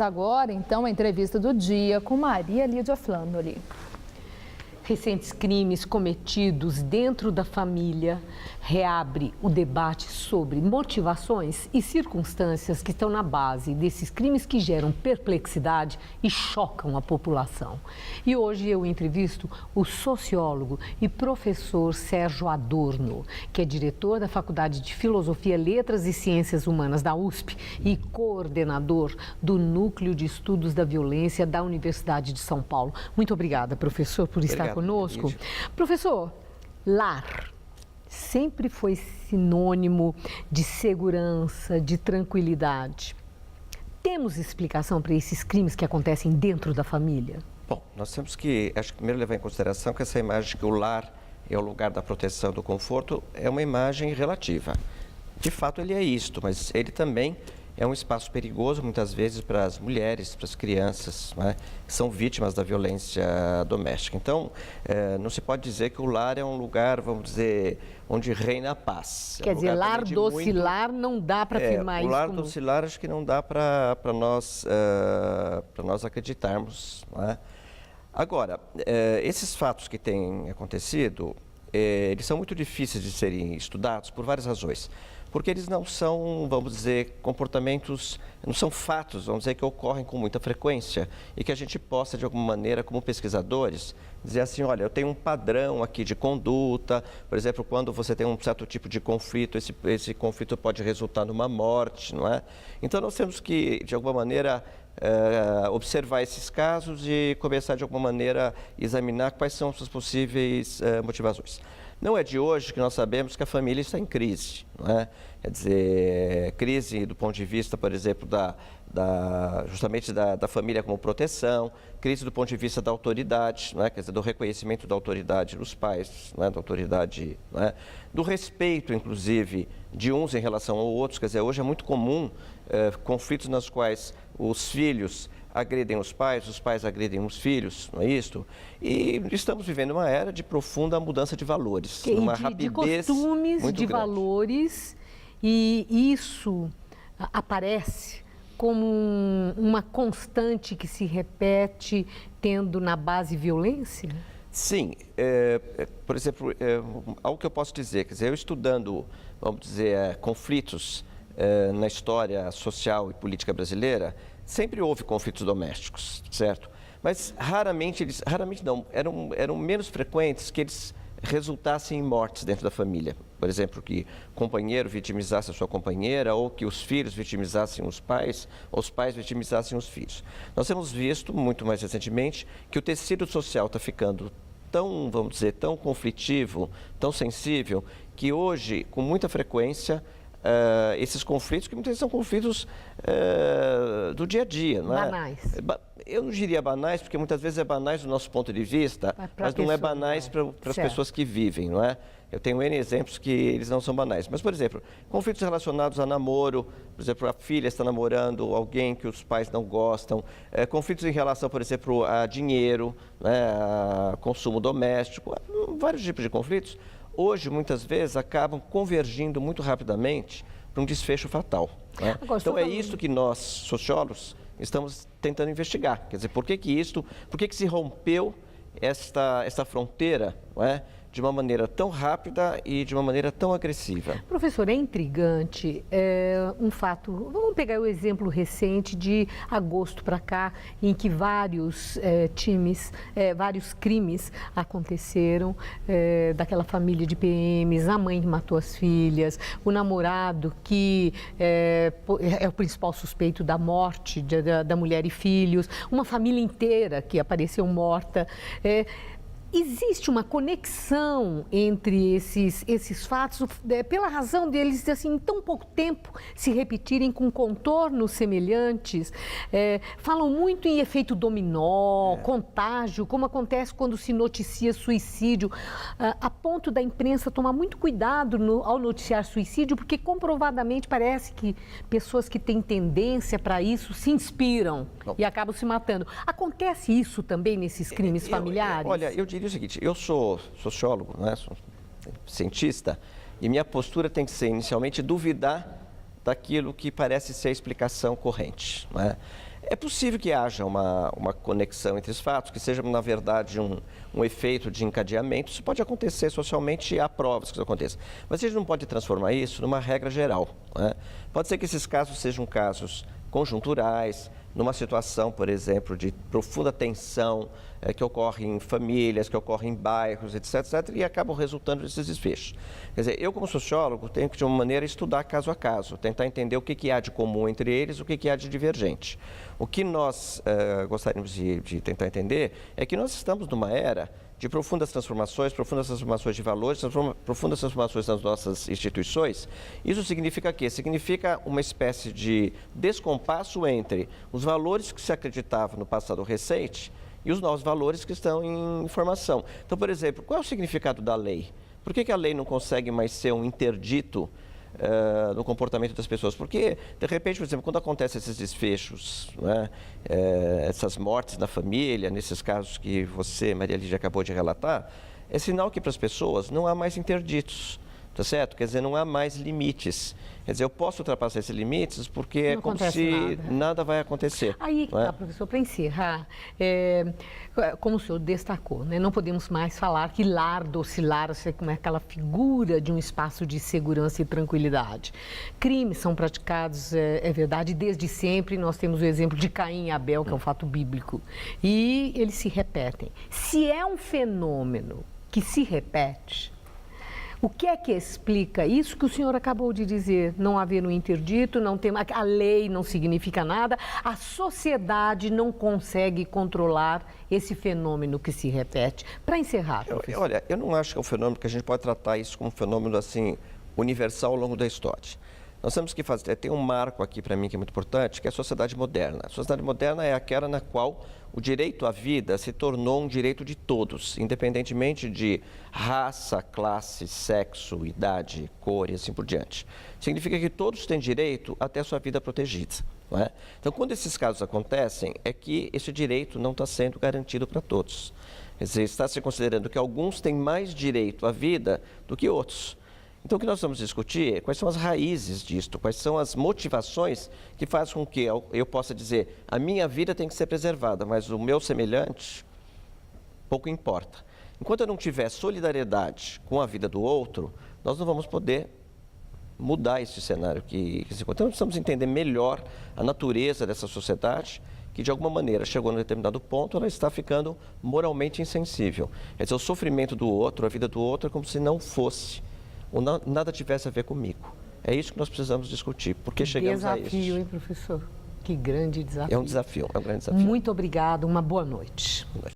Agora, então, a entrevista do dia com Maria Lídia Flandoli. Recentes crimes cometidos dentro da família reabre o debate sobre motivações e circunstâncias que estão na base desses crimes que geram perplexidade e chocam a população. E hoje eu entrevisto o sociólogo e professor Sérgio Adorno, que é diretor da Faculdade de Filosofia, Letras e Ciências Humanas da USP e coordenador do Núcleo de Estudos da Violência da Universidade de São Paulo. Muito obrigada, professor, por estar conosco. Professor, lar sempre foi sinônimo de segurança, de tranquilidade. Temos explicação para esses crimes que acontecem dentro da família? Bom, nós temos que, acho que primeiro levar em consideração que essa imagem que o lar é o lugar da proteção, do conforto, é uma imagem relativa. De fato, ele é isto, mas ele também é um espaço perigoso, muitas vezes, para as mulheres, para as crianças, né, que são vítimas da violência doméstica. Então, não se pode dizer que o lar é um lugar, vamos dizer, onde reina a paz. Quer dizer, lar docilar não dá para afirmar isso. O lar docilar acho que não dá para nós acreditarmos. Né? Agora, esses fatos que têm acontecido, eles são muito difíceis de serem estudados por várias razões. Porque eles não são, vamos dizer, comportamentos, não são fatos, vamos dizer, que ocorrem com muita frequência e que a gente possa, de alguma maneira, como pesquisadores, dizer assim, olha, eu tenho um padrão aqui de conduta, por exemplo, quando você tem um certo tipo de conflito, esse conflito pode resultar numa morte, não é? Então, nós temos que, de alguma maneira, observar esses casos e começar, de alguma maneira, examinar quais são as suas possíveis motivações. Não é de hoje que nós sabemos que a família está em crise, não é? Quer dizer, crise do ponto de vista, por exemplo, justamente da família como proteção, crise do ponto de vista da autoridade, não é? Quer dizer, do reconhecimento da autoridade dos pais, não é? Da autoridade, não é? Do respeito, inclusive, de uns em relação aos outros. Quer dizer, hoje é muito comum conflitos nos quais os filhos agredem os pais agredem os filhos, não é isso? E estamos vivendo uma era de profunda mudança de valores, uma rapidez de costumes, muito de grande. Valores, e isso aparece como uma constante que se repete tendo na base violência? Sim, por exemplo, algo que eu posso dizer, quer dizer, eu estudando, vamos dizer, conflitos na história social e política brasileira, sempre houve conflitos domésticos, certo? Mas raramente não, eram menos frequentes que eles resultassem em mortes dentro da família. Por exemplo, que o companheiro vitimizasse a sua companheira, ou que os filhos vitimizassem os pais, ou os pais vitimizassem os filhos. Nós temos visto, muito mais recentemente, que o tecido social está ficando tão, vamos dizer, tão conflitivo, tão sensível, que hoje, com muita frequência, esses conflitos, que muitas vezes são conflitos do dia a dia, não é? Banais. Eu não diria banais, porque muitas vezes é banais do nosso ponto de vista, mas não é banais para as pessoas que vivem, não é? Eu tenho N exemplos que eles não são banais. Mas, por exemplo, conflitos relacionados a namoro, por exemplo, a filha está namorando alguém que os pais não gostam, conflitos em relação, por exemplo, a dinheiro, né, a consumo doméstico, vários tipos de conflitos. Hoje, muitas vezes, acabam convergindo muito rapidamente para um desfecho fatal. Né? Então, é isso que nós, sociólogos, estamos tentando investigar. Quer dizer, por que se rompeu esta fronteira, não é? De uma maneira tão rápida e de uma maneira tão agressiva. Professor, é intrigante um fato. Vamos pegar o exemplo recente de agosto para cá, em que vários vários crimes aconteceram, daquela família de PMs, a mãe que matou as filhas, o namorado que é o principal suspeito da morte da mulher e filhos, uma família inteira que apareceu morta. Existe uma conexão entre esses fatos, pela razão deles, assim, em tão pouco tempo, se repetirem com contornos semelhantes. Falam muito em efeito dominó, contágio, como acontece quando se noticia suicídio, a ponto da imprensa tomar muito cuidado ao noticiar suicídio, porque comprovadamente parece que pessoas que têm tendência para isso se inspiram e acabam se matando. Acontece isso também nesses crimes familiares? Olha, eu diria o seguinte, eu sou sociólogo, né, sou cientista, e minha postura tem que ser, inicialmente, duvidar daquilo que parece ser a explicação corrente. Né? É possível que haja uma conexão entre os fatos, que seja, na verdade, um efeito de encadeamento. Isso pode acontecer socialmente e há provas que isso aconteça. Mas a gente não pode transformar isso numa regra geral, né? Pode ser que esses casos sejam casos conjunturais, numa situação, por exemplo, de profunda tensão que ocorre em famílias, que ocorre em bairros, etc., e acabam resultando nesses desfechos. Quer dizer, eu como sociólogo tenho que, de uma maneira, estudar caso a caso, tentar entender o que há de comum entre eles, o que há de divergente. O que nós gostaríamos de tentar entender é que nós estamos numa era de profundas transformações de valores, profundas transformações nas nossas instituições. Isso significa o quê? Significa uma espécie de descompasso entre os valores que se acreditava no passado recente e os novos valores que estão em formação. Então, por exemplo, qual é o significado da lei? Por que a lei não consegue mais ser um interdito no comportamento das pessoas? Porque, de repente, por exemplo, quando acontecem esses desfechos, né, essas mortes na família, nesses casos que você, Maria Lídia, acabou de relatar, é sinal que para as pessoas não há mais interditos, tá certo? Quer dizer, não há mais limites. Quer dizer, eu posso ultrapassar esses limites porque é como se nada vai acontecer. Aí que está, professor, para encerrar, como o senhor destacou, né, não podemos mais falar que lar docilar é como aquela figura de um espaço de segurança e tranquilidade. Crimes são praticados, é verdade, desde sempre. Nós temos o exemplo de Caim e Abel, que é um fato bíblico, e eles se repetem. Se é um fenômeno que se repete, o que é que explica isso que o senhor acabou de dizer? Não haver um interdito, não tem, a lei não significa nada, a sociedade não consegue controlar esse fenômeno que se repete. Para encerrar, professor. Olha, eu não acho que é um fenômeno que a gente pode tratar isso como um fenômeno assim universal ao longo da história. Nós temos que fazer, tem um marco aqui para mim que é muito importante, que é a sociedade moderna. A sociedade moderna é aquela na qual o direito à vida se tornou um direito de todos, independentemente de raça, classe, sexo, idade, cor e assim por diante. Significa que todos têm direito a ter a sua vida protegida, não é? Então, quando esses casos acontecem, é que esse direito não está sendo garantido para todos. Quer dizer, está se considerando que alguns têm mais direito à vida do que outros. Então, o que nós vamos discutir é quais são as raízes disto, quais são as motivações que fazem com que eu possa dizer a minha vida tem que ser preservada, mas o meu semelhante pouco importa. Enquanto eu não tiver solidariedade com a vida do outro, nós não vamos poder mudar esse cenário que se encontra. Então, nós precisamos entender melhor a natureza dessa sociedade, que de alguma maneira chegou a um determinado ponto, ela está ficando moralmente insensível. Quer dizer, o sofrimento do outro, a vida do outro é como se não fosse, ou nada tivesse a ver comigo. É isso que nós precisamos discutir. Por que chegamos a isso? Desafio, hein, professor? Que grande desafio. É um desafio, é um grande desafio. Muito obrigada, uma boa noite. Boa noite.